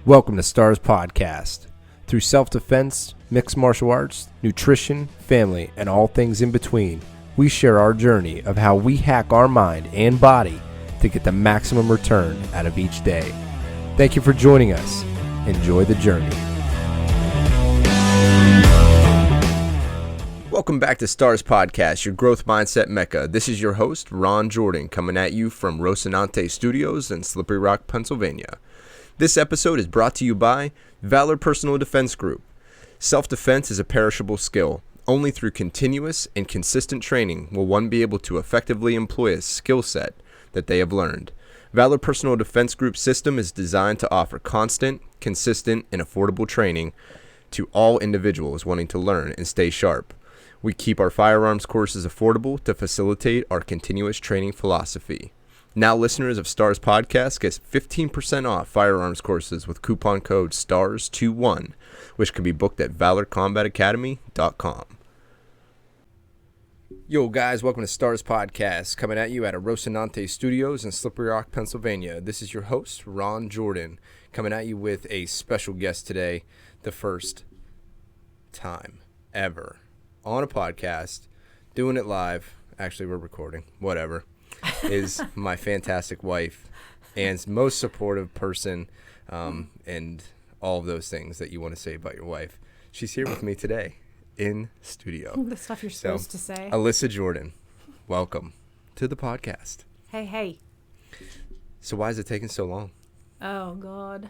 Welcome to Stars Podcast. Through self-defense, mixed martial arts, nutrition, family, and all things in between, we share our journey of how we hack our mind and body to get the maximum return out of each day. Thank you for joining us. Enjoy the journey. Welcome back to Stars Podcast, your growth mindset mecca. This is your host, Ron Jordan, coming at you from Rocinante Studios in Slippery Rock, Pennsylvania. This episode is brought to you by Valor Personal Defense Group. Self-defense is a perishable skill. Only through continuous and consistent training will one be able to effectively employ a skill set that they have learned. Valor Personal Defense Group system is designed to offer constant, consistent, and affordable training to all individuals wanting to learn and stay sharp. We keep our firearms courses affordable to facilitate our continuous training philosophy. Now listeners of Stars Podcast get 15% off firearms courses with coupon code STARS21, which can be booked at valorcombatacademy.com. Yo guys, welcome to Stars Podcast, coming at you at Rocinante Studios in Slippery Rock, Pennsylvania. This is your host, Ron Jordan, coming at you with a special guest today, the first time ever on a podcast, doing it live. Actually, we're recording, whatever. Is my fantastic wife and most supportive person, and all of those things that you want to say about your wife. She's here with me today in studio. The stuff you're supposed to say. Alissa Jordan, welcome to the podcast. Hey. So why is it taking so long? Oh, God.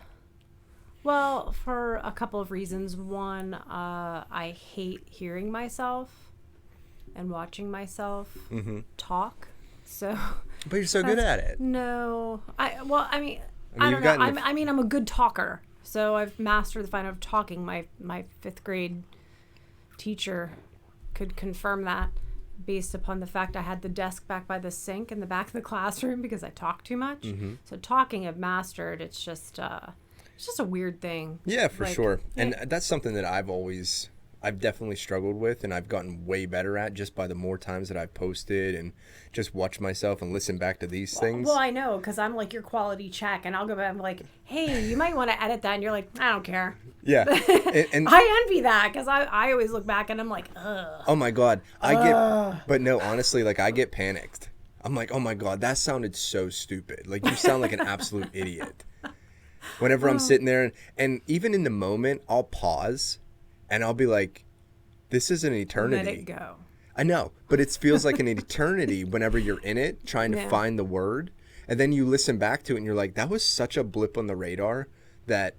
Well, for a couple of reasons. One, I hate hearing myself and watching myself talk. So, but you're so good at it. No, I don't know. I'm a good talker. So I've mastered the fine art of talking. My fifth grade teacher could confirm that based upon the fact I had the desk back by the sink in the back of the classroom because I talk too much. Mm-hmm. So talking I've mastered. It's just a weird thing. Yeah, for sure. And that's something that I've definitely struggled with, and I've gotten way better at just by the more times that I've posted and just watch myself and listen back to these things. Well, I know, because I'm like your quality check, and I'll go back and be like, hey, you might want to edit that, and you're like, I don't care. Yeah. And I envy that, because I always look back, and I'm like, ugh. Oh, my God. But no, honestly, like, I get panicked. I'm like, oh, my God, that sounded so stupid. Like, you sound like an absolute idiot. Whenever I'm sitting there, and even in the moment, I'll pause. And I'll be like, this is an eternity. Let it go. I know, but it feels like an eternity whenever you're in it, trying to find the word. And then you listen back to it and you're like, that was such a blip on the radar that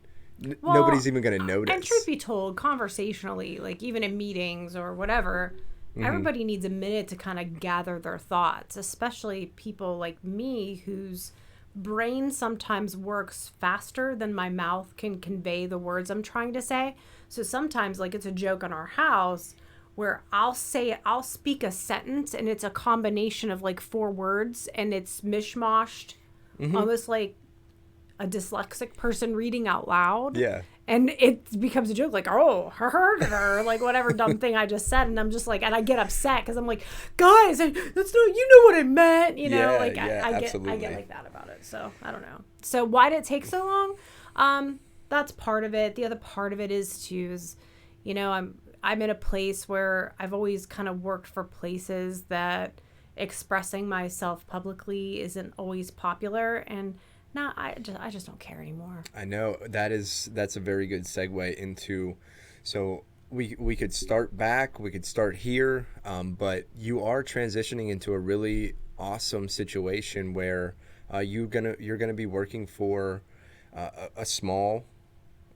nobody's even going to notice. And truth be told, conversationally, like even in meetings or whatever, everybody needs a minute to kind of gather their thoughts, especially people like me whose brain sometimes works faster than my mouth can convey the words I'm trying to say. So sometimes, like, it's a joke on our house where I'll speak a sentence and it's a combination of like 4 words and it's mishmashed, almost like a dyslexic person reading out loud. Yeah. And it becomes a joke, like, oh, or like whatever dumb thing I just said. And I'm just like, and I get upset because I'm like, guys, that's not, you know what I meant, you know? I get like that about it. So I don't know. So why did it take so long? That's part of it. The other part of it is you know, I'm in a place where I've always kind of worked for places that expressing myself publicly isn't always popular, and now I just don't care anymore. I know that's a very good segue into, so we could start back, we could start here, but you are transitioning into a really awesome situation where you're gonna be working for a small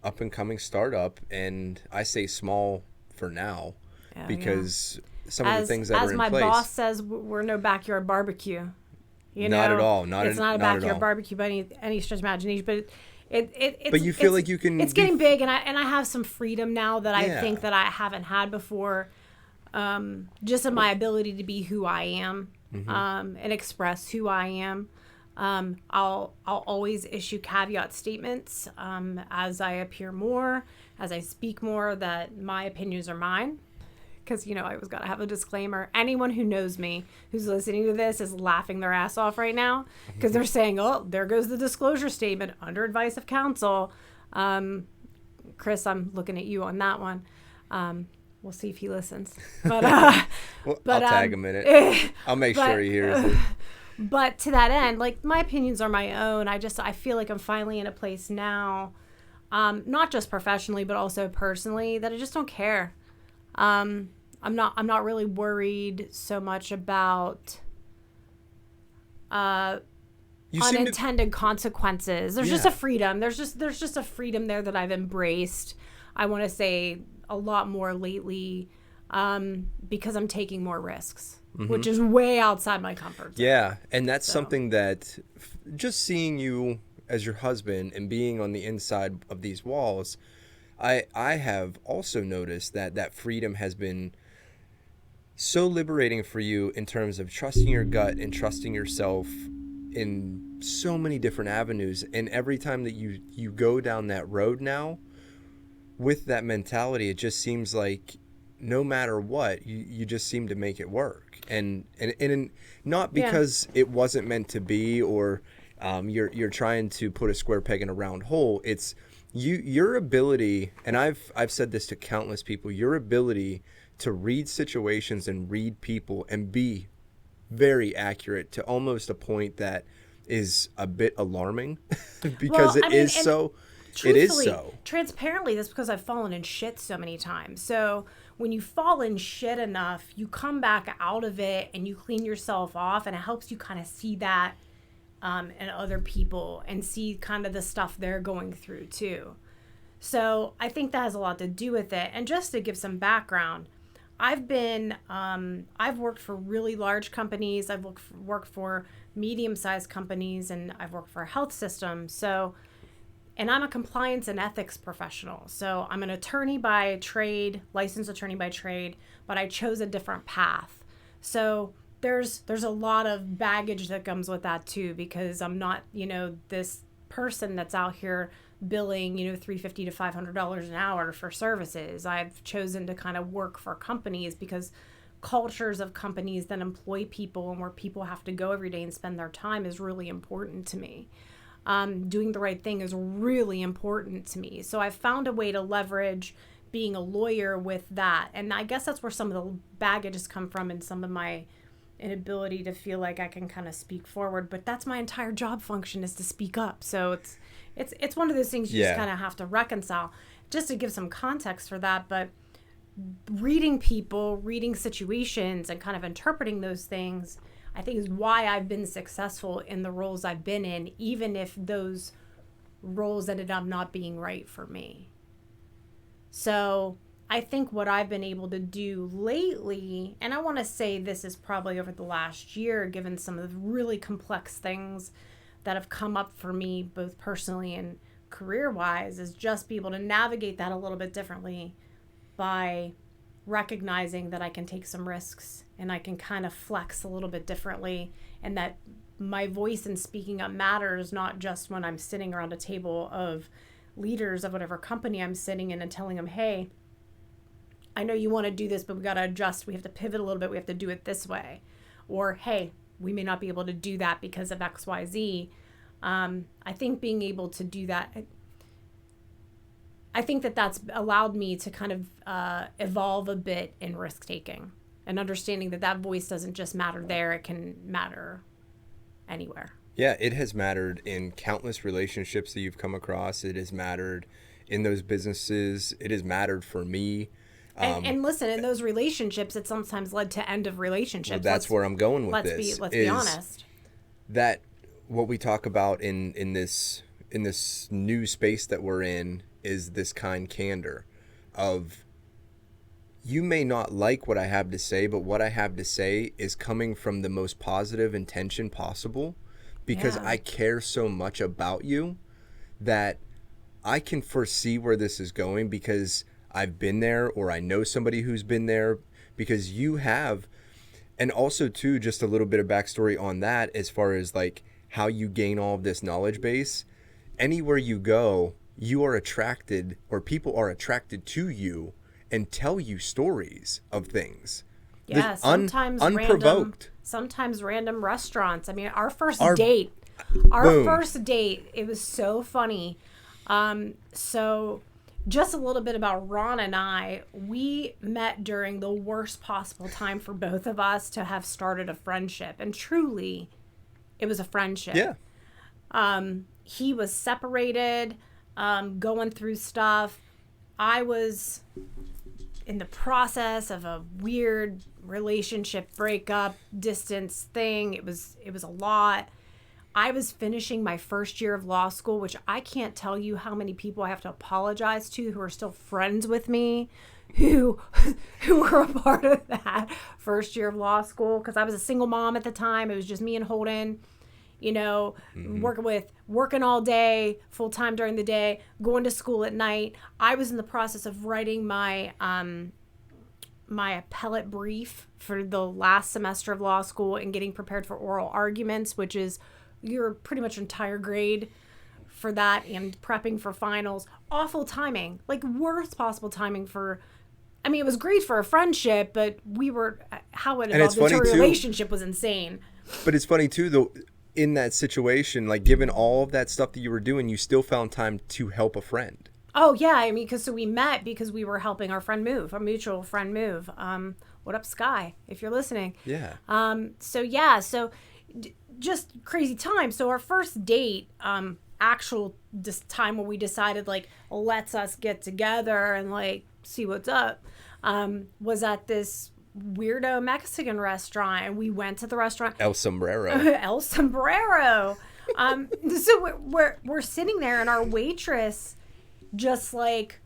up-and-coming startup, and I say small for now because some of the things that are in place. As my boss says, we're no backyard barbecue. You know? Not at all. It's not a backyard barbecue by any stretch of imagination, but it's. But you feel like you can. It's getting big, and I have some freedom now that I think that I haven't had before. Just in my ability to be who I am, and express who I am. I'll always issue caveat statements as I appear more, as I speak more, that my opinions are mine. Because, you know, I always got to have a disclaimer. Anyone who knows me, who's listening to this, is laughing their ass off right now. Because they're saying, oh, there goes the disclosure statement under advice of counsel. Chris, I'm looking at you on that one. We'll see if he listens. But, well, I'll tag him in it. I'll make sure he hears it. But to that end, like, my opinions are my own. I feel like I'm finally in a place now, not just professionally, but also personally, that I just don't care. I'm not really worried so much about unintended consequences. There's just a freedom. There's just a freedom there that I've embraced. I want to say a lot more lately, because I'm taking more risks. Mm-hmm. Which is way outside my comfort zone. Yeah, and that's something that just seeing you as your husband and being on the inside of these walls, I have also noticed that freedom has been so liberating for you in terms of trusting your gut and trusting yourself in so many different avenues. And every time that you go down that road now with that mentality, it just seems like no matter what, you just seem to make it work. And not because it wasn't meant to be, or you're trying to put a square peg in a round hole. It's your ability, and I've said this to countless people, your ability to read situations and read people and be very accurate to almost a point that is a bit alarming because it is so. Transparently, that's because I've fallen in shit so many times. So when you fall in shit enough, you come back out of it and you clean yourself off, and it helps you kind of see that in other people and see kind of the stuff they're going through too. So I think that has a lot to do with it. And just to give some background, I've worked for really large companies. I've worked for medium-sized companies, and I've worked for a health system. And I'm a compliance and ethics professional. So I'm an attorney by trade, licensed attorney by trade, but I chose a different path. So there's a lot of baggage that comes with that too, because I'm not, this person that's out here billing, $350 to $500 an hour for services. I've chosen to kind of work for companies because cultures of companies that employ people and where people have to go every day and spend their time is really important to me. Doing the right thing is really important to me. So I've found a way to leverage being a lawyer with that. And I guess that's where some of the baggage has come from, and some of my inability to feel like I can kind of speak forward. But that's my entire job function, is to speak up. So it's one of those things you just kind of have to reconcile. Just to give some context for that, but reading people, reading situations, and kind of interpreting those things, I think, is why I've been successful in the roles I've been in, even if those roles ended up not being right for me. So I think what I've been able to do lately, and I want to say this is probably over the last year, given some of the really complex things that have come up for me, both personally and career-wise, is just be able to navigate that a little bit differently by recognizing that I can take some risks and I can kind of flex a little bit differently, and that my voice in speaking up matters, not just when I'm sitting around a table of leaders of whatever company I'm sitting in and telling them, hey, I know you want to do this, but we got to adjust. We have to pivot a little bit. We have to do it this way. Or, hey, we may not be able to do that because of X, Y, Z. I think being able to do that, I think that's allowed me to kind of evolve a bit in risk taking, and understanding that voice doesn't just matter there. It can matter anywhere. Yeah, it has mattered in countless relationships that you've come across. It has mattered in those businesses. It has mattered for me. And listen, in those relationships, it sometimes led to end of relationships. Well, that's where I'm going with this. Let's be honest. That what we talk about in this new space that we're in is this kind candor of, you may not like what I have to say, but what I have to say is coming from the most positive intention possible, because I care so much about you that I can foresee where this is going, because I've been there, or I know somebody who's been there, because you have. And also too, just a little bit of backstory on that, as far as like how you gain all of this knowledge base. Anywhere you go, you are attracted, or people are attracted to you and tell you stories of things. Yeah, sometimes unprovoked. Sometimes random restaurants. I mean, our first date, it was so funny. So just a little bit about Ron and I. We met during the worst possible time for both of us to have started a friendship. And truly, it was a friendship. Yeah. He was separated, going through stuff. I was in the process of a weird relationship breakup, distance thing. It was a lot. I was finishing my first year of law school, which I can't tell you how many people I have to apologize to who are still friends with me, who were a part of that first year of law school, because I was a single mom at the time. It was just me and Holden, working all day, full time during the day, going to school at night. I was in the process of writing my my appellate brief for the last semester of law school and getting prepared for oral arguments, which is your pretty much entire grade for that, and prepping for finals. Awful timing, like worst possible timing for, I mean, it was great for a friendship, but how it evolved into a relationship was insane. But it's funny too, though, in that situation, like given all of that stuff that you were doing, you still found time to help a friend. Oh yeah, I mean, so we met because we were helping our friend move, our mutual friend move. What up, Sky, if you're listening? Yeah. So just crazy time. So our first date, actual time where we decided like, let's us get together and like see what's up, was at this weirdo Mexican restaurant, and we went to the restaurant El Sombrero. So we're sitting there, and our waitress just like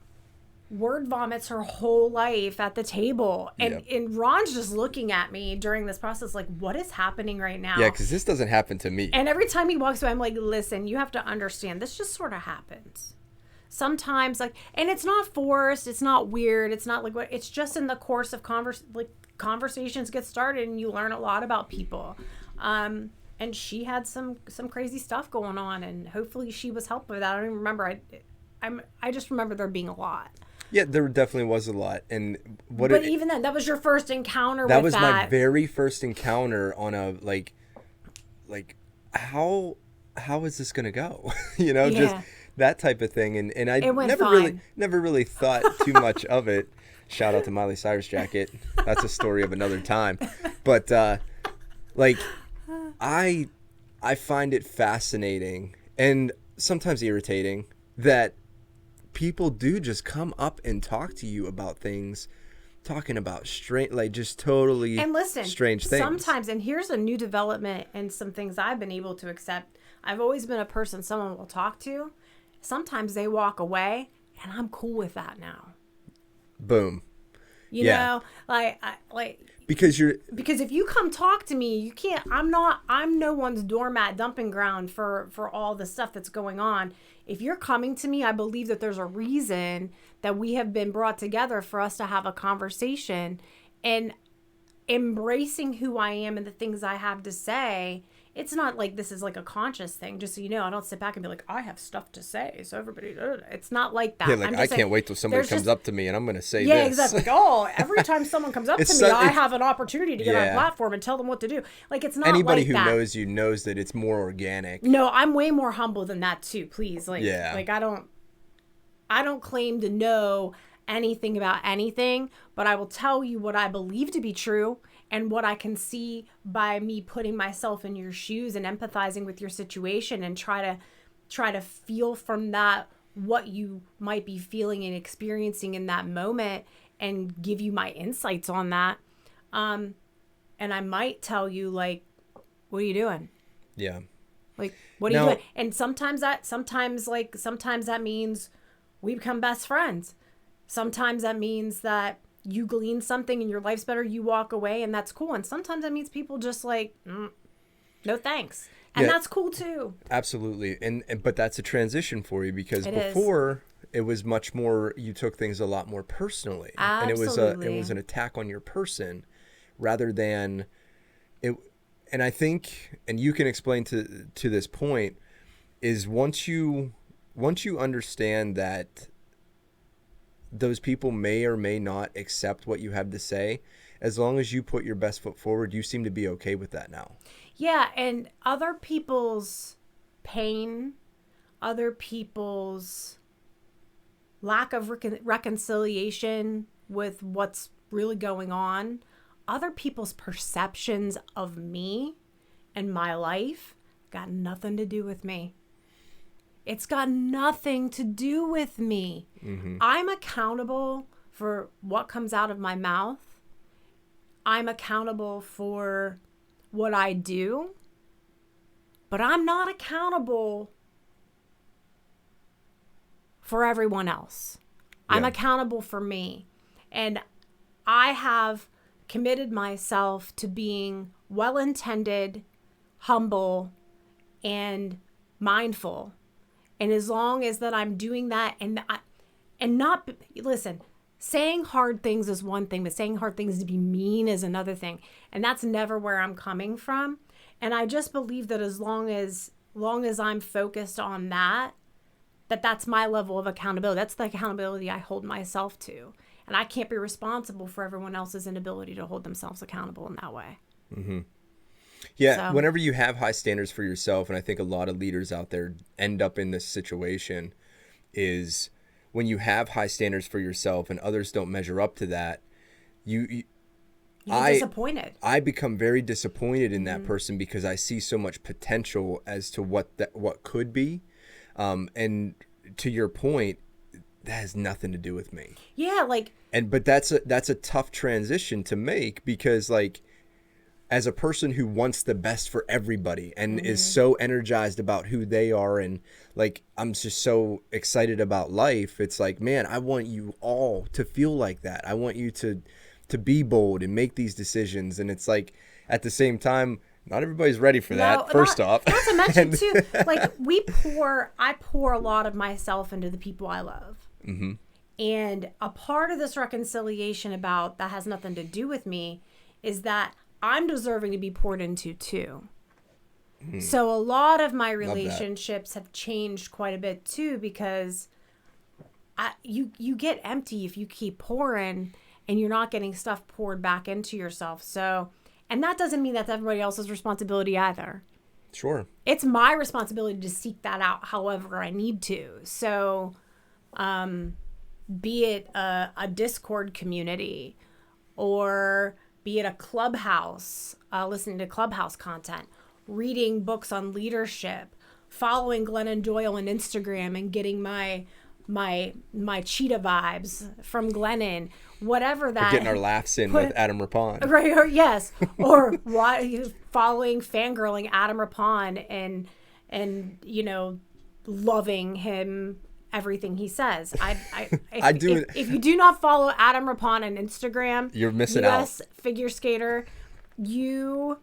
word vomits her whole life at the table, and Ron's just looking at me during this process like, what is happening right now? Yeah, because this doesn't happen to me. And every time he walks away, I'm like, listen, you have to understand, this just sort of happens sometimes, like, and it's not forced, it's not weird, it's not like what, it's just in the course of conversations get started, and you learn a lot about people. And she had some crazy stuff going on, and hopefully she was helped with that. I don't even remember. I just remember there being a lot. Yeah, there definitely was a lot. And even then, that was your first encounter with that. That was my very first encounter on a like how is this gonna go? Just that type of thing. And I never really thought too much of it. Shout out to Miley Cyrus jacket. That's a story of another time. But I find it fascinating and sometimes irritating that people do just come up and talk to you about things, talking about totally strange things. Sometimes, and here's a new development and some things I've been able to accept. I've always been a person someone will talk to. Sometimes they walk away, and I'm cool with that now. Boom. You know, because if you come talk to me, you can't. I'm no one's doormat dumping ground for all the stuff that's going on. If you're coming to me, I believe that there's a reason that we have been brought together for us to have a conversation, and embracing who I am and the things I have to say. It's not like this is like a conscious thing, just so you know. I don't sit back and be like, I have stuff to say, so everybody, it's not like that. Yeah, like I can't wait till somebody comes up to me and I'm going to say this. Yeah, exactly. Every time someone comes up to me, I have an opportunity to get on a platform and tell them what to do. Like, it's not anybody like who that. knows you knows that it's more organic. No, I'm way more humble than that too, please. Like I don't claim to know anything about anything, but I will tell you what I believe to be true. And what I can see by me putting myself in your shoes and empathizing with your situation, and try to feel from that what you might be feeling and experiencing in that moment, and give you my insights on that. And I might tell you, like, what are you doing? Yeah. Like, what are you doing? And sometimes that means we become best friends. Sometimes that means that you glean something and your life's better, you walk away, and that's cool. And sometimes that means people just like, no thanks. And that's cool too. Absolutely. But that's a transition for you, because before it was much more, you took things a lot more personally. Absolutely. And it was an attack on your person rather than it. And I think, and you can explain to this point, is once you understand that those people may or may not accept what you have to say, as long as you put your best foot forward, you seem to be okay with that now. Yeah, and other people's pain, other people's lack of reconciliation with what's really going on, other people's perceptions of me and my life, got nothing to do with me. It's got nothing to do with me. Mm-hmm. I'm accountable for what comes out of my mouth. I'm accountable for what I do. But I'm not accountable for everyone else. Yeah. I'm accountable for me. And I have committed myself to being well-intended, humble, and mindful. And as long as that I'm doing that and not, listen, saying hard things is one thing, but saying hard things to be mean is another thing. And that's never where I'm coming from. And I just believe that as long as I'm focused on that's my level of accountability. That's the accountability I hold myself to. And I can't be responsible for everyone else's inability to hold themselves accountable in that way. Mm-hmm. Yeah, so, whenever you have high standards for yourself, and I think a lot of leaders out there end up in this situation, is when you have high standards for yourself and others don't measure up to that, you're disappointed. I become very disappointed in that person because I see so much potential as to what could be. And to your point, that has nothing to do with me. Yeah, but that's a tough transition to make because as a person who wants the best for everybody and is so energized about who they are and I'm just so excited about life, it's man, I want you all to feel like that. I want you to be bold and make these decisions. And it's at the same time, not everybody's ready for that, first off. Not to mention, too, I pour a lot of myself into the people I love. Mm-hmm. And a part of this reconciliation about that has nothing to do with me is that I'm deserving to be poured into, too. Mm. So a lot of my relationships have changed quite a bit, too, because you get empty if you keep pouring and you're not getting stuff poured back into yourself. So... And that doesn't mean that's everybody else's responsibility either. Sure. It's my responsibility to seek that out however I need to. So, be it a Discord community or be it a Clubhouse, listening to Clubhouse content, reading books on leadership, following Glennon Doyle on Instagram and getting my cheetah vibes from Glennon, whatever that. We're getting our laughs in with Adam Rippon. Right, or yes. Or following, fangirling Adam Rippon and loving him, everything he says. If you do not follow Adam Rippon on Instagram, you're missing out. US figure skater, you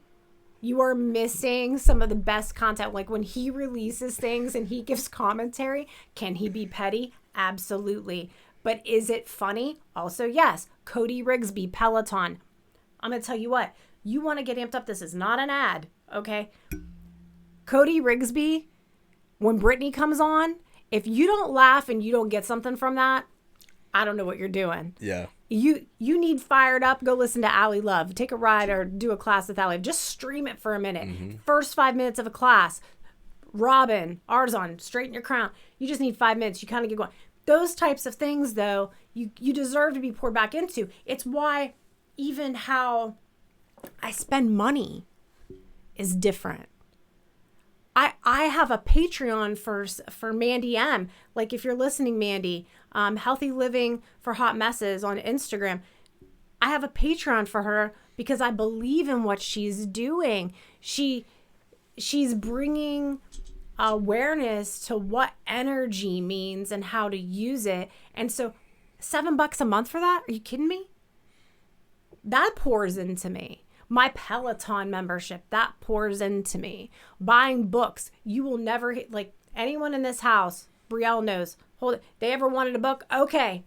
are missing some of the best content. When he releases things and he gives commentary, can he be petty? Absolutely. But is it funny? Also, yes. Cody Rigsby, Peloton. I'm going to tell you what. You want to get amped up. This is not an ad, okay? Cody Rigsby, when Brittany comes on, if you don't laugh and you don't get something from that, I don't know what you're doing. Yeah. You need fired up, go listen to Allie Love. Take a ride or do a class with Allie. Just stream it for a minute. Mm-hmm. First 5 minutes of a class. Robin, Arzon, straighten your crown. You just need 5 minutes. You kind of get going. Those types of things, though, you deserve to be poured back into. It's why even how I spend money is different. I have a Patreon for Mandy M. If you're listening, Mandy, Healthy Living for Hot Messes on Instagram. I have a Patreon for her because I believe in what she's doing. She's bringing awareness to what energy means and how to use it. And so $7 a month for that? Are you kidding me? That pours into me. My Peloton membership, that pours into me. Buying books, you will never anyone in this house, Brielle knows. Hold it. They ever wanted a book? Okay.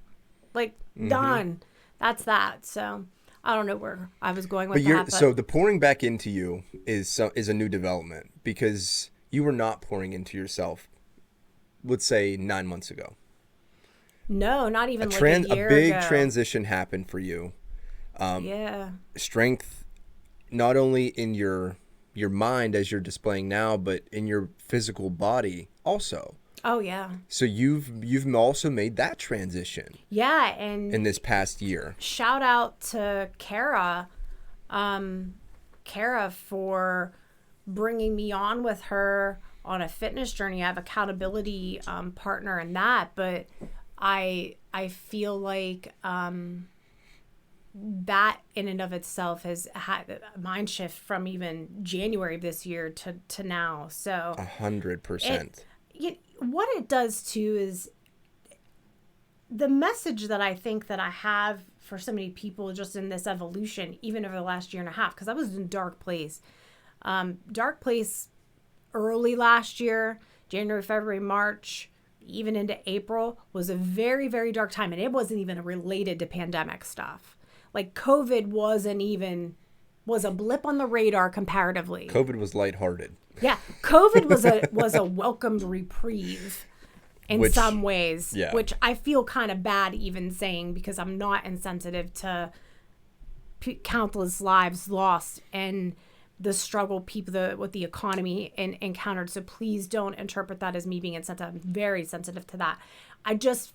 Done. That's that. So I don't know where I was going with that. So the pouring back into you is a new development because you were not pouring into yourself, let's say 9 months ago. No, not even a year ago. A big transition happened for you. Yeah. Strength, not only in your mind as you're displaying now, but in your physical body also. Oh, yeah. So you've also made that transition. Yeah, and in this past year. Shout out to Kara, for bringing me on with her on a fitness journey. I have accountability partner in that, but I feel like that in and of itself has had a mind shift from even January of this year to now. So 100%. What it does too is the message that I think that I have for so many people just in this evolution, even over the last year and a half, because I was in a dark place. Dark place early last year, January, February, March, even into April was a very, very dark time. And it wasn't even related to pandemic stuff. Like COVID was a blip on the radar comparatively. COVID was lighthearted. Yeah. COVID was a welcomed reprieve in some ways, which I feel kind of bad even saying, because I'm not insensitive to countless lives lost and the struggle people with the economy encountered. So please don't interpret that as me being insensitive. I'm very sensitive to that.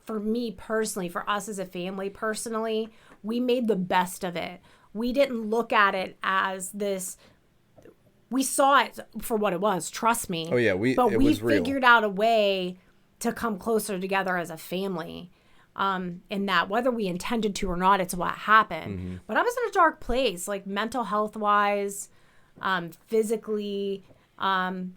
For me personally, for us as a family personally, we made the best of it. We didn't look at it as this. We saw it for what it was. Trust me. Oh yeah, we figured out a way to come closer together as a family. In that, whether we intended to or not, it's what happened. Mm-hmm. But I was in a dark place, like mental health wise, physically,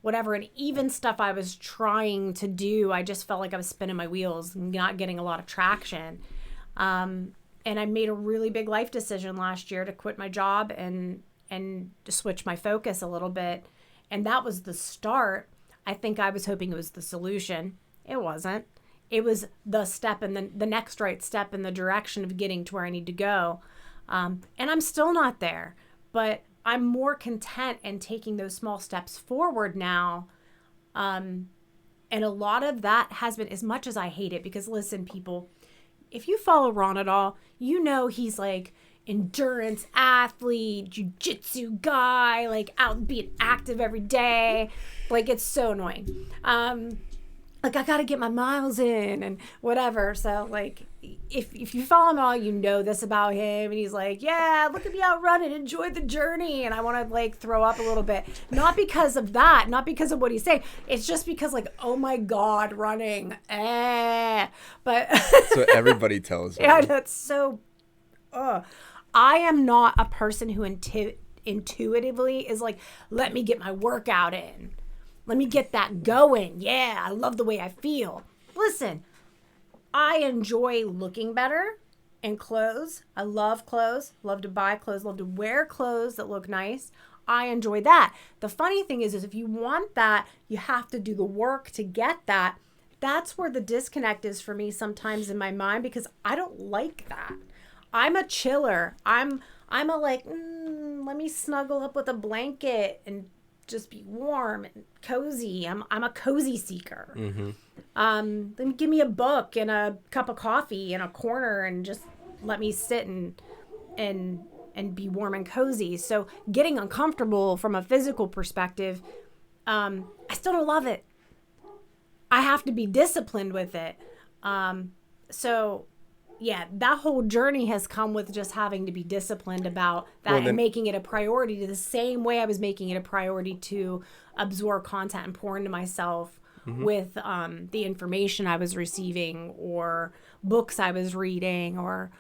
whatever, and even stuff I was trying to do, I just felt like I was spinning my wheels and not getting a lot of traction. And I made a really big life decision last year to quit my job and to switch my focus a little bit. And that was the start. I think I was hoping it was the solution. It wasn't. It was the step and the next right step in the direction of getting to where I need to go. And I'm still not there, but I'm more content in taking those small steps forward now. And a lot of that has been, as much as I hate it, because listen, people, if you follow Ron at all, you know he's like endurance athlete, jiu-jitsu guy, like out being active every day. Like, it's so annoying. Like, I got to get my miles in and whatever. So, like, if you follow him at all, you know this about him. And he's like, yeah, look at me out running. Enjoy the journey. And I want to, like, throw up a little bit. Not because of that. Not because of what he's saying. It's just because, like, oh, my God, running. But that's what everybody tells me. Yeah, that's so... I am not a person who intuitively is like, let me get my workout in. Let me get that going. Yeah, I love the way I feel. Listen, I enjoy looking better in clothes. I love clothes. Love to buy clothes. Love to wear clothes that look nice. I enjoy that. The funny thing is if you want that, you have to do the work to get that. That's where the disconnect is for me sometimes in my mind, because I don't like that. I'm a chiller. I'm a like, let me snuggle up with a blanket and just be warm and cozy. I'm a cozy seeker. Mm-hmm. Then give me a book and a cup of coffee in a corner and just let me sit and be warm and cozy. So getting uncomfortable from a physical perspective, I still don't love it. I have to be disciplined with it. So yeah, that whole journey has come with just having to be disciplined about that and making it a priority, the same way I was making it a priority to absorb content and pour into myself with the information I was receiving or books I was reading or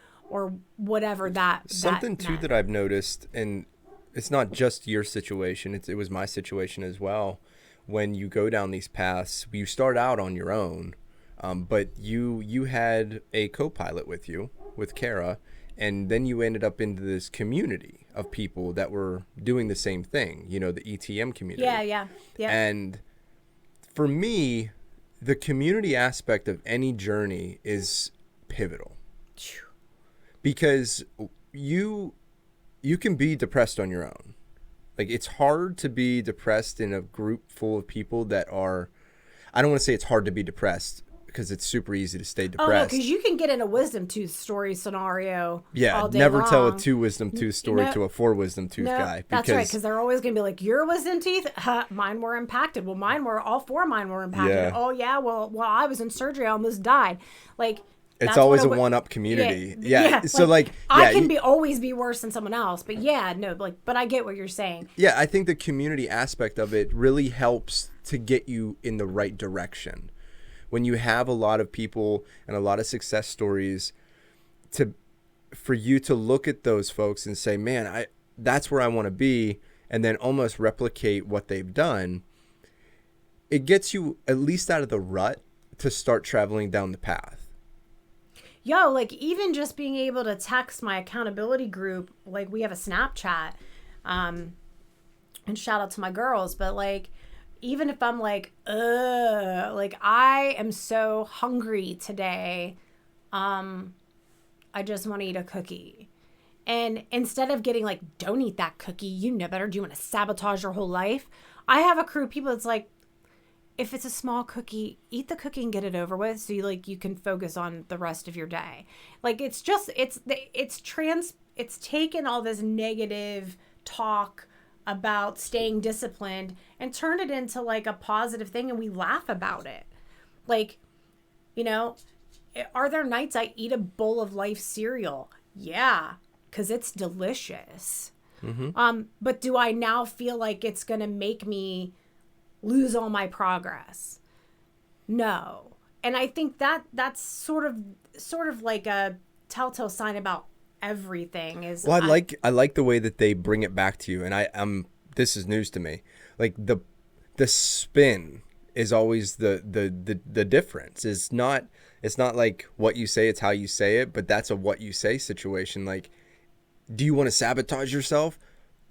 whatever Something too that I've noticed, and it's not just your situation, it was my situation as well. When you go down these paths, you start out on your own. But you had a co-pilot with you, with Kara, and then you ended up into this community of people that were doing the same thing, the ETM community. Yeah. And for me, the community aspect of any journey is pivotal. Because you can be depressed on your own. Like, it's hard to be depressed in a group full of people that are, I don't want to say it's hard to be depressed, because it's super easy to stay Oh, depressed. no, because you can get in a wisdom tooth story scenario all day never long. tell a 2 wisdom tooth story to a 4 wisdom tooth guy. That's right, because they're always going to be like, your wisdom teeth? Mine were impacted. Well, all 4 of mine were impacted. Yeah. Oh, yeah, well, while I was in surgery, I almost died. Like, it's always a one-up community. Yeah. So I can always be worse than someone else, but but I get what you're saying. Yeah, I think the community aspect of it really helps to get you in the right direction. When you have a lot of people and a lot of success stories, for you to look at those folks and say, man, that's where I want to be, and then almost replicate what they've done, it gets you at least out of the rut to start traveling down the path. Yo, like even just being able to text my accountability group, like we have a Snapchat, and shout out to my girls, but like even if I'm like I am so hungry today, I just want to eat a cookie. And instead of getting like, don't eat that cookie, you know better, do you want to sabotage your whole life? I have a crew of people that's like, if it's a small cookie, eat the cookie and get it over with, so you can focus on the rest of your day. Like it's taken all this negative talk about staying disciplined and turned it into like a positive thing, and we laugh about it. Like, are there nights I eat a bowl of Life cereal? Yeah, because it's delicious. Mm-hmm. But do I now feel like it's gonna make me lose all my progress? No. And I think that's sort of like a telltale sign about everything is. Well, I like the way that they bring it back to you, and this is news to me. Like the spin is always the difference. It's not like what you say, it's how you say it, but that's a what you say situation. Like, do you want to sabotage yourself?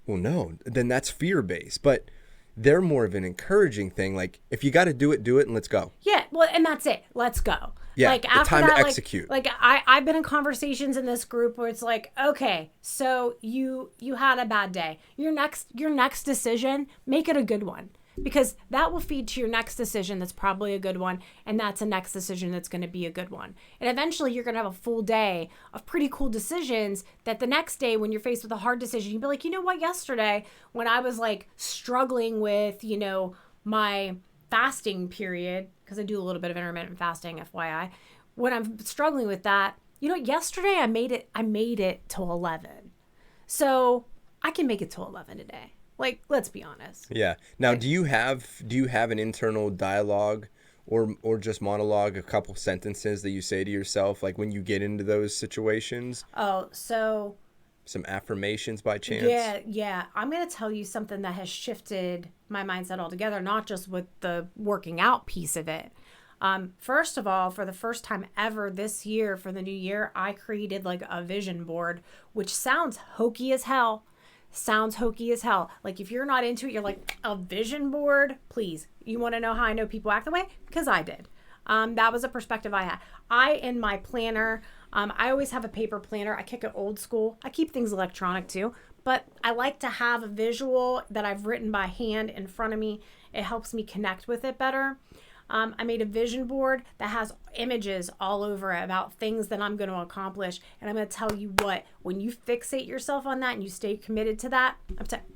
Well, no, then that's fear-based. But they're more of an encouraging thing. Like, if you got to do it, and let's go. Yeah, well, and that's it. Let's go. Yeah, like after time that, to execute. Like I've been in conversations in this group where it's like, okay, so you had a bad day. Your next decision, make it a good one, because that will feed to your next decision that's probably a good one, and that's a next decision that's going to be a good one. And eventually you're going to have a full day of pretty cool decisions that the next day when you're faced with a hard decision, you'll be like, you know what, yesterday when I was like struggling with, my fasting period, because I do a little bit of intermittent fasting, FYI, when I'm struggling with that, yesterday I made it till 11. So I can make it till 11 today. Like, let's be honest. Yeah. Now, do you have an internal dialogue or just monologue, a couple sentences that you say to yourself, like when you get into those situations? Oh, so some affirmations by chance? Yeah. I'm going to tell you something that has shifted my mindset altogether, not just with the working out piece of it. First of all, for the first time ever this year, for the new year, I created like a vision board, which sounds hokey as hell. Like, if you're not into it, you're like, a vision board? Please. You want to know how I know people act that way? Because I did. That was a perspective I had. In my planner, I always have a paper planner. I kick it old school. I keep things electronic too, but I like to have a visual that I've written by hand in front of me. It helps me connect with it better. I made a vision board that has images all over it about things that I'm going to accomplish. And I'm going to tell you what, when you fixate yourself on that and you stay committed to that,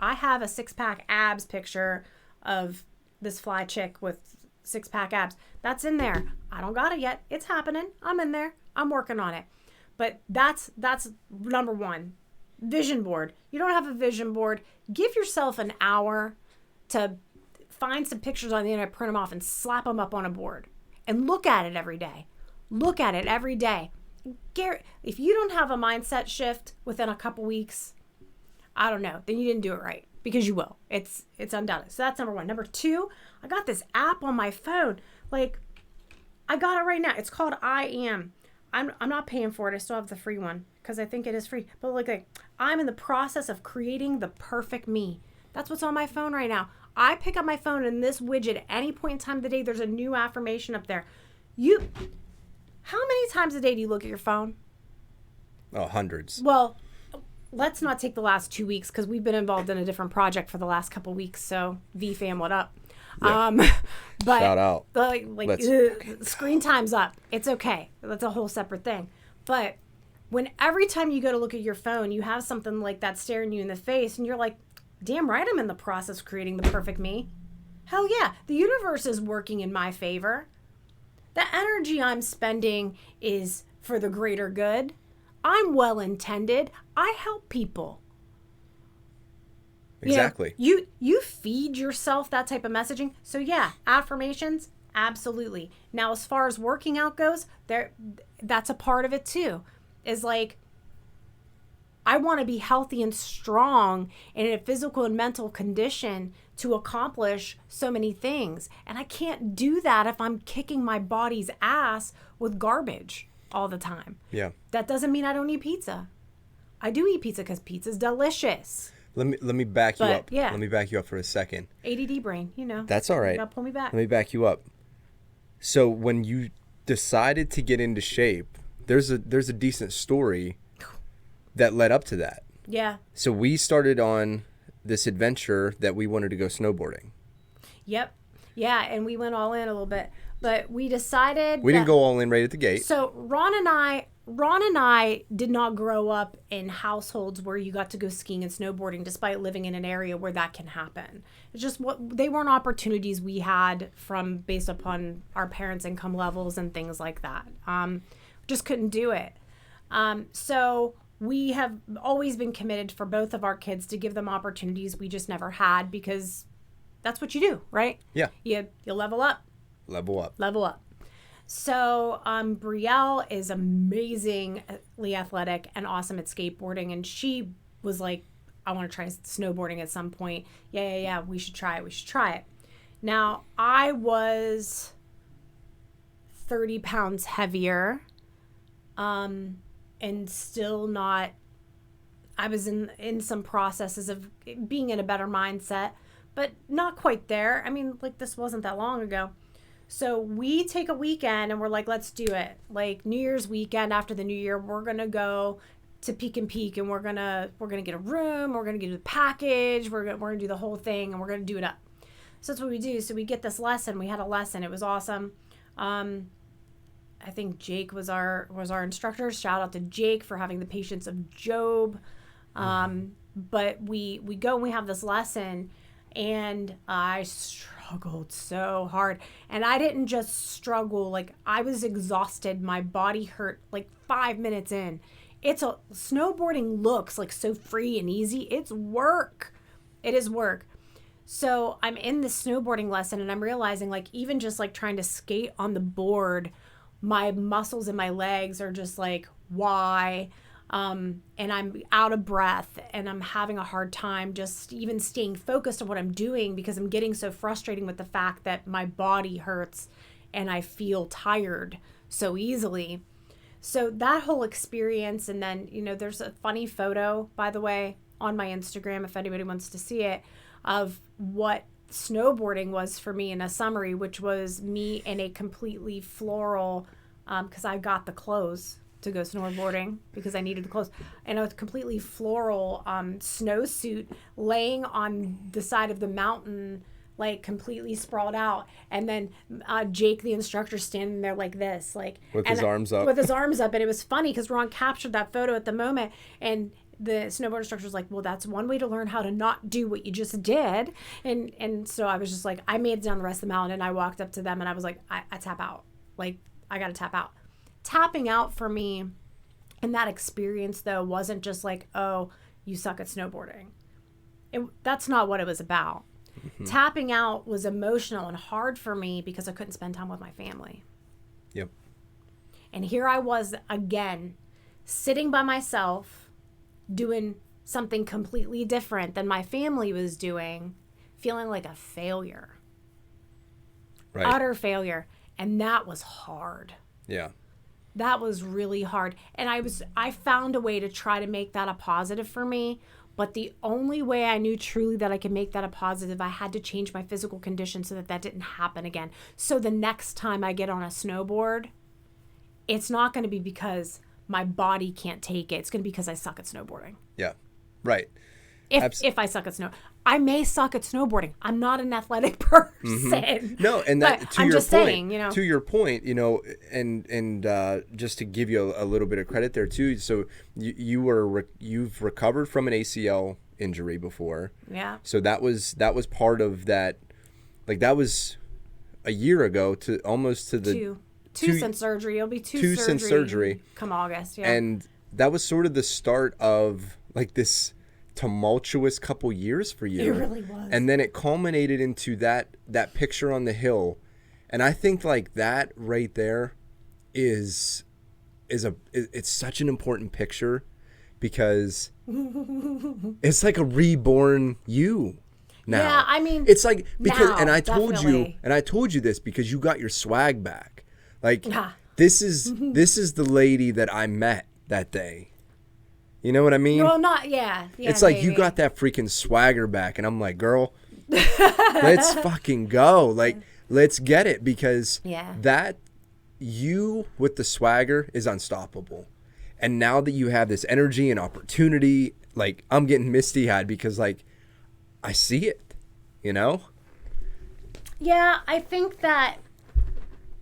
I have a 6-pack abs picture of this fly chick with 6-pack abs. That's in there. I don't got it yet. It's happening. I'm in there. I'm working on it. But that's number one. Vision board. You don't have a vision board. Give yourself an hour to find some pictures on the internet, print them off, and slap them up on a board. And look at it every day. If you don't have a mindset shift within a couple weeks, I don't know, then you didn't do it right, because you will. It's undoubted. So that's number one. Number two, I got this app on my phone. Like, I got it right now. It's called I Am. I'm not paying for it. I still have the free one because I think it is free. But like I'm in the process of creating the perfect me. That's what's on my phone right now. I pick up my phone and this widget at any point in time of the day, there's a new affirmation up there. How many times a day do you look at your phone? Oh, hundreds. Well, let's not take the last 2 weeks because we've been involved in a different project for the last couple weeks. So VFam, what up? Yeah. But Shout out. Screen time's up. It's okay. That's a whole separate thing. But when every time you go to look at your phone, you have something like that staring you in the face, and you're like, damn right, I'm in the process of creating the perfect me. Hell yeah, the universe is working in my favor. The energy I'm spending is for the greater good. I'm well intended. I help people. Exactly. You feed yourself that type of messaging. So yeah, affirmations, absolutely. Now, as far as working out goes, that's a part of it too. Is like, I want to be healthy and strong and in a physical and mental condition to accomplish so many things. And I can't do that if I'm kicking my body's ass with garbage all the time. Yeah. That doesn't mean I don't eat pizza. I do eat pizza because pizza's delicious. Let me back you up. Yeah. Let me back you up for a second. ADD brain, That's all right. You gotta pull me back. Let me back you up. So when you decided to get into shape, there's a decent story that led up to that. Yeah. So we started on this adventure that we wanted to go snowboarding. Yep. Yeah, and we went all in a little bit. But we decided we didn't go all in right at the gate. So Ron and I did not grow up in households where you got to go skiing and snowboarding, despite living in an area where that can happen. It's just they weren't opportunities we had based upon our parents' income levels and things like that. Just couldn't do it. So we have always been committed for both of our kids to give them opportunities we just never had, because that's what you do, right? Yeah. You level up. Level up. Level up. So Brielle is amazingly athletic and awesome at skateboarding, and she was like, I want to try snowboarding at some point. Yeah, we should try it. Now, I was 30 pounds heavier, and still not, I was in some processes of being in a better mindset, but not quite there. I mean, like, this wasn't that long ago. So we take a weekend and we're like, let's do it. Like New Year's weekend after the New Year, we're going to go to Peak and Peak, and we're going to get a room. We're going to get a package. We're going to do the whole thing, and we're going to do it up. So that's what we do. So we get this lesson. We had a lesson. It was awesome. I think Jake was our instructor. Shout out to Jake for having the patience of Job. But we go and we have this lesson, and I struggled so hard. And I didn't just struggle, like, I was exhausted. My body hurt like 5 minutes in. Snowboarding looks like so free and easy. It's work. It is work. So I'm in this snowboarding lesson, and I'm realizing, like, even just like trying to skate on the board, my muscles in my legs are just like, why? And I'm out of breath, and I'm having a hard time just even staying focused on what I'm doing, because I'm getting so frustrated with the fact that my body hurts and I feel tired so easily. So that whole experience, and then, there's a funny photo, by the way, on my Instagram, if anybody wants to see it, of what snowboarding was for me in a summary, which was me in a completely floral, because I got the clothes to go snowboarding because I needed the clothes, and a completely floral snowsuit laying on the side of the mountain, like completely sprawled out, and then Jake, the instructor, standing there like this, like with his arms up. And it was funny because Ron captured that photo at the moment, and the snowboard instructor was like, well, that's one way to learn how to not do what you just did. And so I was just like, I made it down the rest of the mountain, and I walked up to them, and I was like, I tap out. Like, I got to tap out. Tapping out for me in that experience, though, wasn't just like, oh, you suck at snowboarding. That's not what it was about. Mm-hmm. Tapping out was emotional and hard for me because I couldn't spend time with my family. Yep. And here I was again, sitting by myself, doing something completely different than my family was doing, feeling like a failure. Right. Utter failure. And that was hard. Yeah. That was really hard. And I found a way to try to make that a positive for me. But the only way I knew truly that I could make that a positive, I had to change my physical condition so that didn't happen again. So the next time I get on a snowboard, it's not going to be because my body can't take it. It's going to be because I suck at snowboarding. Yeah, right. If I suck at snow, I may suck at snowboarding. I'm not an athletic person. No, and that to your point, to your point, and just to give you a little bit of credit there too. So you've recovered from an ACL injury before. Yeah. So that was part of that. Like that was a year ago to almost to the two since surgery. It'll be two since surgery come August. Yeah. And that was sort of the start of like this tumultuous couple years for you. It really was. And then it culminated into that picture on the hill. And I think like that right there it's such an important picture because it's like a reborn you now. Yeah, I mean, it's like because now, and I told definitely. you this because you got your swag back. Like this is the lady that I met that day. You know what I mean? Well, not yeah. It's like you got that freaking swagger back, and I'm like, girl, let's fucking go. Like, let's get it because that you with the swagger is unstoppable. And now that you have this energy and opportunity, like I'm getting misty-eyed because like I see it, Yeah, I think that.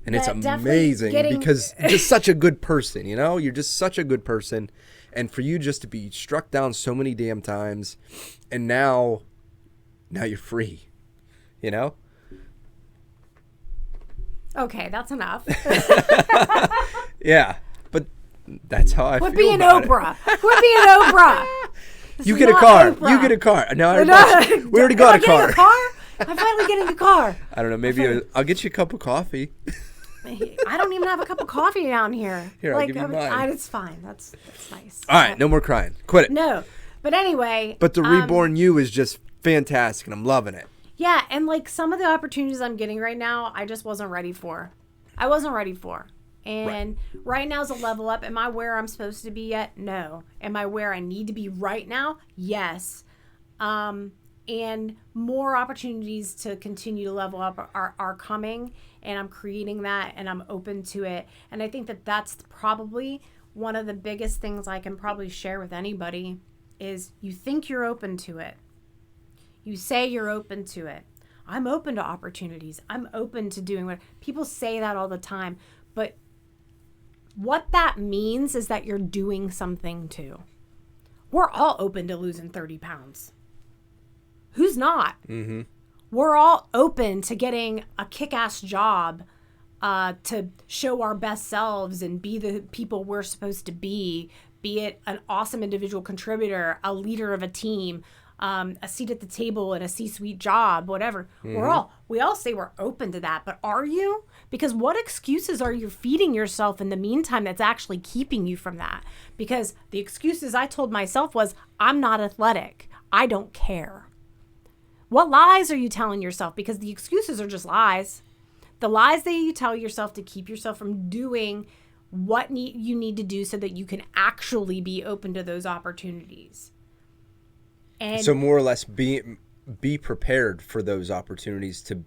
And it's amazing because you're just such a good person, You're just such a good person. And for you just to be struck down so many damn times, and now you're free, Okay, that's enough. Yeah, but that's how I feel Quit being about Oprah. Quit being Oprah. You get a car. Oprah. You get a car. No, we already got a car. I'm finally getting a car. I don't know. Maybe I'll get you a cup of coffee. I don't even have a cup of coffee down here. Here, I'll give you mine. It's fine. That's nice. All right, no more crying. Quit it. No, but anyway. But the reborn you is just fantastic, and I'm loving it. Yeah, and like some of the opportunities I'm getting right now, I just wasn't ready for. And right now is a level up. Am I where I'm supposed to be yet? No. Am I where I need to be right now? Yes. And more opportunities to continue to level up are coming, and I'm creating that, and I'm open to it. And I think that that's probably one of the biggest things I can probably share with anybody is you think you're open to it. You say you're open to it. I'm open to opportunities. I'm open to doing what people say that all the time. But what that means is that you're doing something too. We're all open to losing 30 pounds. Who's not? Mm-hmm. We're all open to getting a kick-ass job to show our best selves and be the people we're supposed to be it an awesome individual contributor, a leader of a team, a seat at the table in a C-suite job, whatever. Mm-hmm. We all say we're open to that, but are you? Because what excuses are you feeding yourself in the meantime that's actually keeping you from that? Because the excuses I told myself was, I'm not athletic. I don't care. What lies are you telling yourself? Because the excuses are just lies. The lies that you tell yourself to keep yourself from doing what you need to do so that you can actually be open to those opportunities. And so more or less be prepared for those opportunities to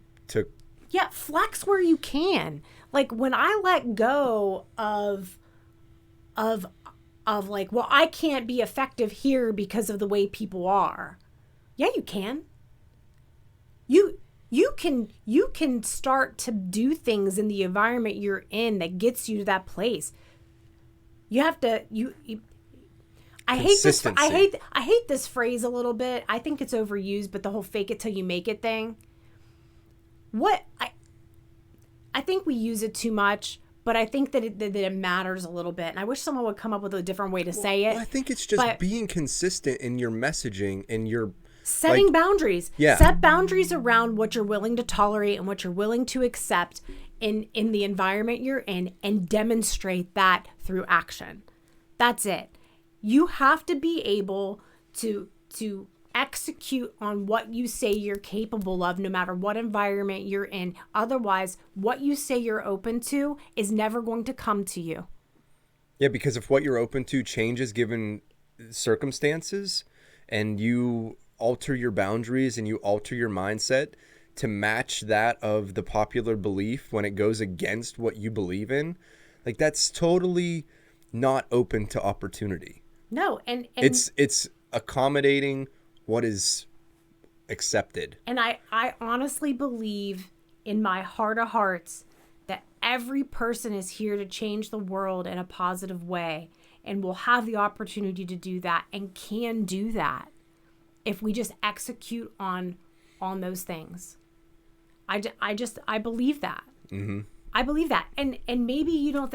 yeah, flex where you can. Like when I let go of like, well, I can't be effective here because of the way people are. Yeah, you can. You can start to do things in the environment you're in that gets you to that place. You have to I hate this phrase a little bit. I think it's overused, but the whole fake it till you make it thing. I think we use it too much, but I think that it matters a little bit. And I wish someone would come up with a different way to say it. Well, I think it's just being consistent in your messaging and your setting boundaries. Yeah. Set boundaries around what you're willing to tolerate and what you're willing to accept in the environment you're in, and demonstrate that through action. That's it. You have to be able to execute on what you say you're capable of, no matter what environment you're in. Otherwise, what you say you're open to is never going to come to you. Yeah, because if what you're open to changes given circumstances, and you alter your boundaries and you alter your mindset to match that of the popular belief when it goes against what you believe in, like that's totally not open to opportunity. No, and it's accommodating what is accepted. And I honestly believe in my heart of hearts that every person is here to change the world in a positive way and will have the opportunity to do that and can do that if we just execute on those things. I believe that. Mm-hmm. I believe that. And maybe you don't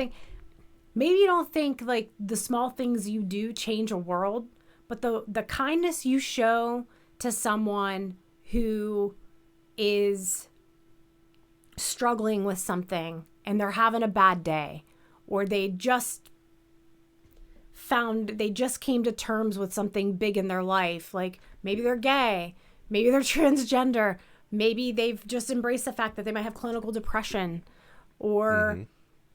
think like the small things you do change a world, but the kindness you show to someone who is struggling with something and they're having a bad day, or they just came to terms with something big in their life, like maybe they're gay, maybe they're transgender, maybe they've just embraced the fact that they might have clinical depression, or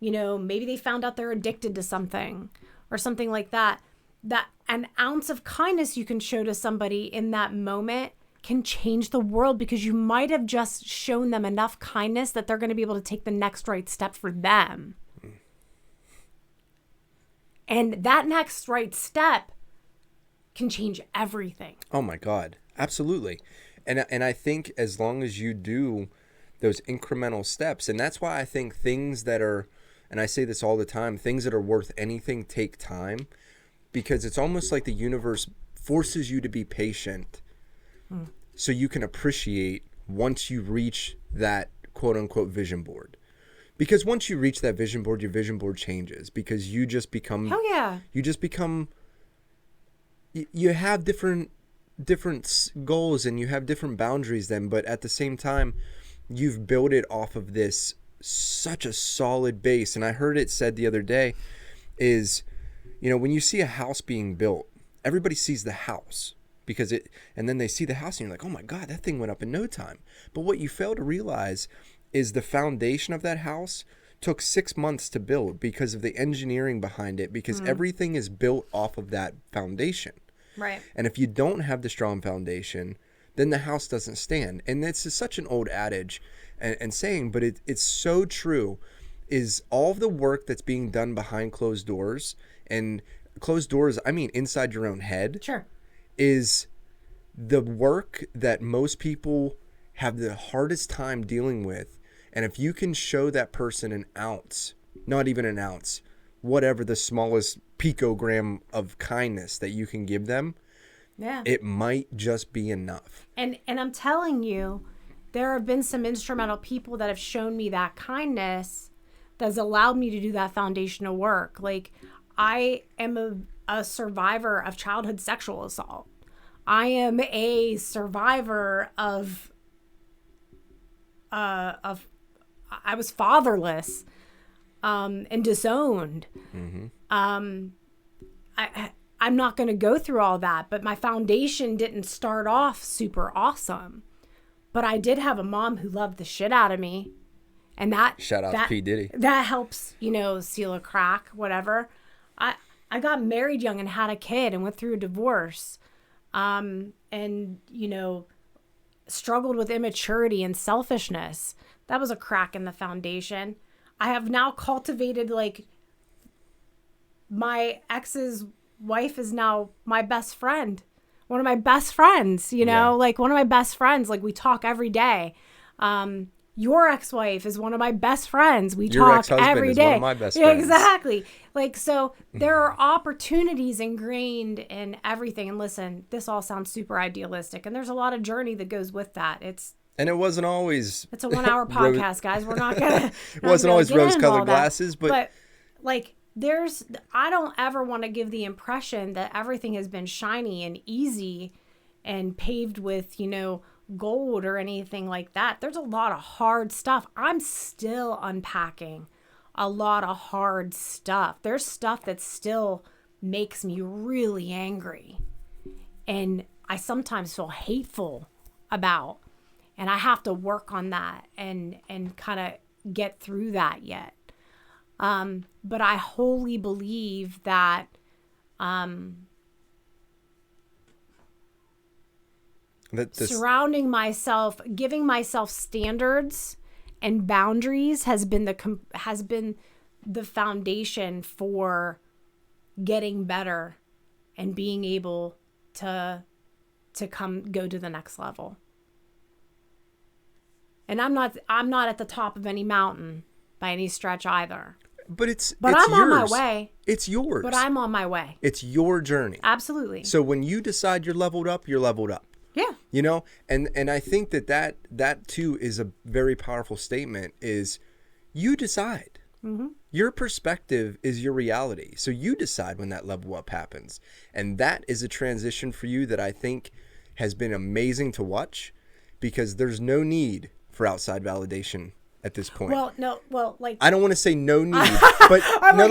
maybe they found out they're addicted to something or something like that. That an ounce of kindness you can show to somebody in that moment can change the world, because you might have just shown them enough kindness that they're going to be able to take the next right step for them. And that next right step can change everything. Oh my God. Absolutely. And I think as long as you do those incremental steps, and that's why I think things that are, and I say this all the time, things that are worth anything take time, because it's almost like the universe forces you to be patient so you can appreciate once you reach that quote unquote vision board. Because once you reach that vision board, your vision board changes, because you just become, you have different goals and you have different boundaries then, but at the same time, you've built it off of this such a solid base. And I heard it said the other day is, when you see a house being built, everybody sees the house and then they see the house and you're like, oh my God, that thing went up in no time. But what you fail to realize is the foundation of that house took 6 months to build because of the engineering behind it, because everything is built off of that foundation. Right. And if you don't have the strong foundation, then the house doesn't stand. And it's such an old adage and saying, but it's so true, is all of the work that's being done behind closed doors, and closed doors, I mean inside your own head, Sure, is the work that most people have the hardest time dealing with. And if you can show that person an ounce, not even an ounce, whatever the smallest picogram of kindness that you can give them, it might just be enough. And I'm telling you, there have been some instrumental people that have shown me that kindness that has allowed me to do that foundational work. Like, I am a survivor of childhood sexual assault. I am a survivor of I was fatherless and disowned. I'm not going to go through all that, but my foundation didn't start off super awesome. But I did have a mom who loved the shit out of me. And shout out to P. Diddy. That helps, seal a crack, whatever. I got married young and had a kid and went through a divorce. And struggled with immaturity and selfishness. That was a crack in the foundation. I have now cultivated, my ex's wife is now my best friend. One of my best friends, one of my best friends. Like, we talk every day. Your ex-wife is one of my best friends. We talk every day. Your ex-husband is one of my best friends. Exactly. So there are opportunities ingrained in everything. And listen, this all sounds super idealistic, and there's a lot of journey that goes with that. And it wasn't always. It's a 1 hour podcast, guys. We're not gonna. It wasn't always rose-colored glasses, but I don't ever want to give the impression that everything has been shiny and easy and paved with, gold or anything like that. There's a lot of hard stuff. I'm still unpacking a lot of hard stuff. There's stuff that still makes me really angry, and I sometimes feel hateful about, and I have to work on that and kind of get through that yet. But I wholly believe that surrounding myself, giving myself standards and boundaries has been the foundation for getting better and being able to to go to the next level. And I'm not at the top of any mountain by any stretch either. But I'm yours. on my way. It's yours. But I'm on my way. It's your journey. Absolutely. So when you decide you're leveled up, you're leveled up. Yeah. You know, and I think that too is a very powerful statement. Is you decide. Mm-hmm. Your perspective is your reality. So you decide when that level up happens. And that is a transition for you that I think has been amazing to watch, because there's no need for outside validation at this point. I don't want to say no need, but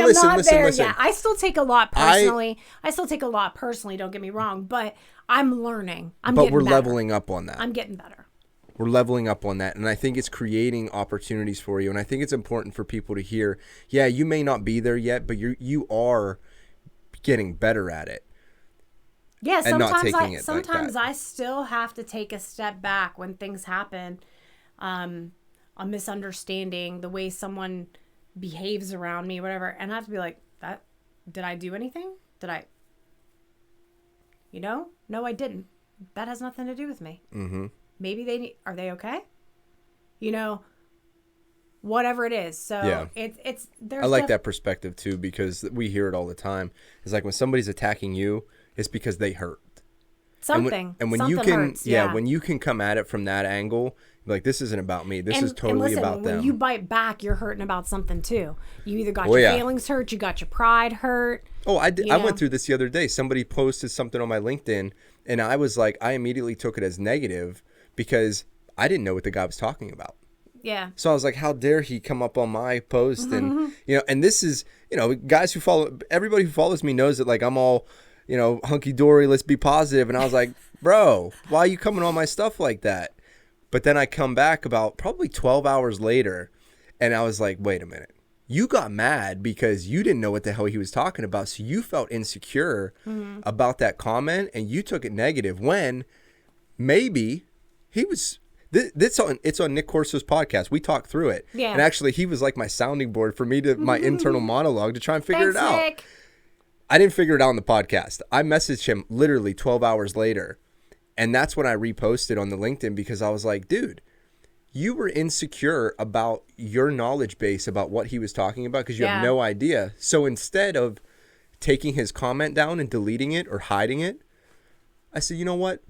listen. Yet. I still take a lot personally. I still take a lot personally, don't get me wrong, but I'm learning. But we're leveling up on that. I'm getting better. We're leveling up on that. And I think it's creating opportunities for you. And I think it's important for people to hear, yeah, you may not be there yet, but you are getting better at it. Yeah, sometimes I still have to take a step back when things happen. A misunderstanding, the way someone behaves around me, whatever. And I have to be like, did I do anything? No, I didn't. That has nothing to do with me. Mm-hmm. Maybe are they okay? Whatever it is. So yeah. I like that perspective too, because we hear it all the time. It's like when somebody's attacking you, it's because they hurt. Something. And when something you can, hurts, yeah, when you can come at it from that angle, like, this isn't about me. This is totally about them. When you bite back, you're hurting about something too. You either got your feelings hurt, you got your pride hurt. Oh, I did. I went through this the other day. Somebody posted something on my LinkedIn, and I was like, I immediately took it as negative because I didn't know what the guy was talking about. Yeah. So I was like, how dare he come up on my post? And, and this is, guys who everybody who follows me knows that, like, I'm all, hunky-dory, let's be positive. And I was like, bro, why are you coming on my stuff like that? But then I come back about probably 12 hours later, and I was like, wait a minute. You got mad because you didn't know what the hell he was talking about. So you felt insecure about that comment, and you took it negative when maybe he was... It's on Nick Corso's podcast. We talked through it. Yeah. And actually, he was like my sounding board for me to my internal monologue to try and figure it out. Nick. I didn't figure it out on the podcast. I messaged him literally 12 hours later. And that's when I reposted on the LinkedIn, because I was like, dude, you were insecure about your knowledge base about what he was talking about because you have no idea. So instead of taking his comment down and deleting it or hiding it, I said, you know what?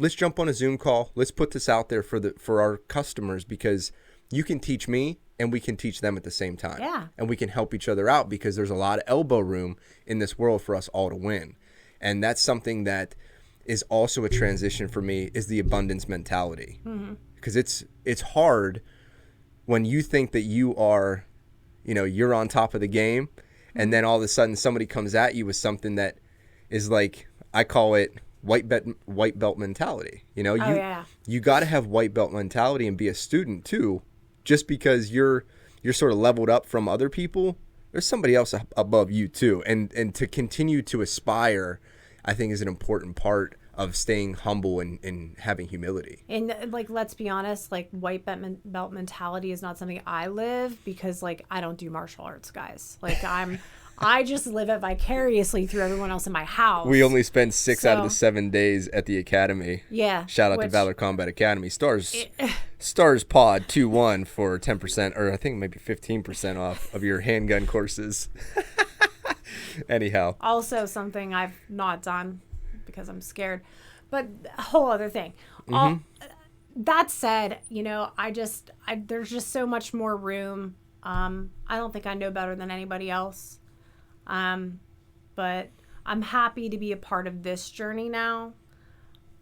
Let's jump on a Zoom call. Let's put this out there for our customers, because you can teach me and we can teach them at the same time. Yeah. And we can help each other out, because there's a lot of elbow room in this world for us all to win. And that's something that is also a transition for me, is the abundance mentality. Because it's hard when you think that you are, you're on top of the game, and then all of a sudden somebody comes at you with something that is like, I call it white belt mentality. You got to have white belt mentality and be a student too. Just because you're sort of leveled up from other people, there's somebody else above you too. And to continue to aspire, I think, is an important part of staying humble and having humility. And like, let's be honest, like, white belt mentality is not something I live, because like, I don't do martial arts, guys. Like, I just live it vicariously through everyone else in my house. We only spend 6 out of the 7 days at the academy. Yeah. Shout out to Valor Combat Academy. Stars Pod 21 for 10%, or I think maybe 15% off of your handgun courses. Anyhow. Also something I've not done because I'm scared, but a whole other thing. That said, there's just so much more room. I don't think I know better than anybody else. But I'm happy to be a part of this journey now.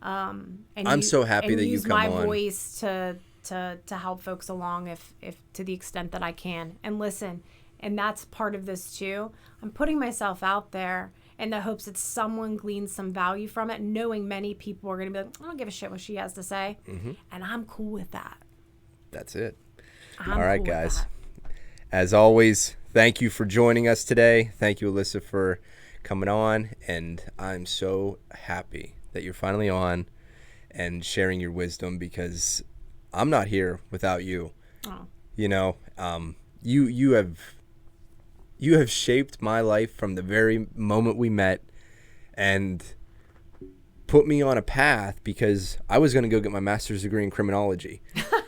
And I'm so happy that you come on. Use my voice to help folks along if to the extent that I can. And listen, and that's part of this too. I'm putting myself out there in the hopes that someone gleans some value from it, knowing many people are going to be like, I don't give a shit what she has to say. And I'm cool with that. That's it. All right, guys. As always, thank you for joining us today. Thank you, Alissa, for coming on. And I'm so happy that you're finally on and sharing your wisdom, because I'm not here without you. Oh. You have shaped my life from the very moment we met. And put me on a path because I was going to go get my master's degree in criminology.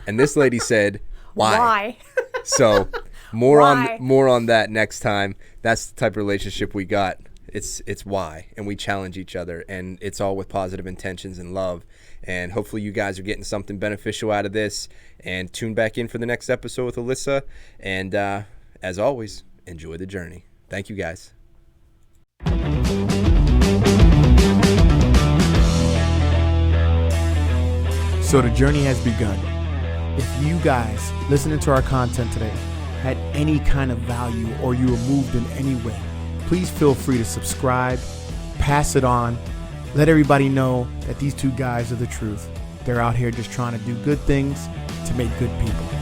And this lady said, why? So more on that next time. That's the type of relationship we got. It's why, and we challenge each other, and it's all with positive intentions and love. And hopefully you guys are getting something beneficial out of this. And tune back in for the next episode with Alissa. And as always, enjoy the journey. Thank you, guys. So the journey has begun. If you guys listening to our content today had any kind of value or you were moved in any way, please feel free to subscribe, pass it on, let everybody know that these two guys are the truth. They're out here just trying to do good things to make good people.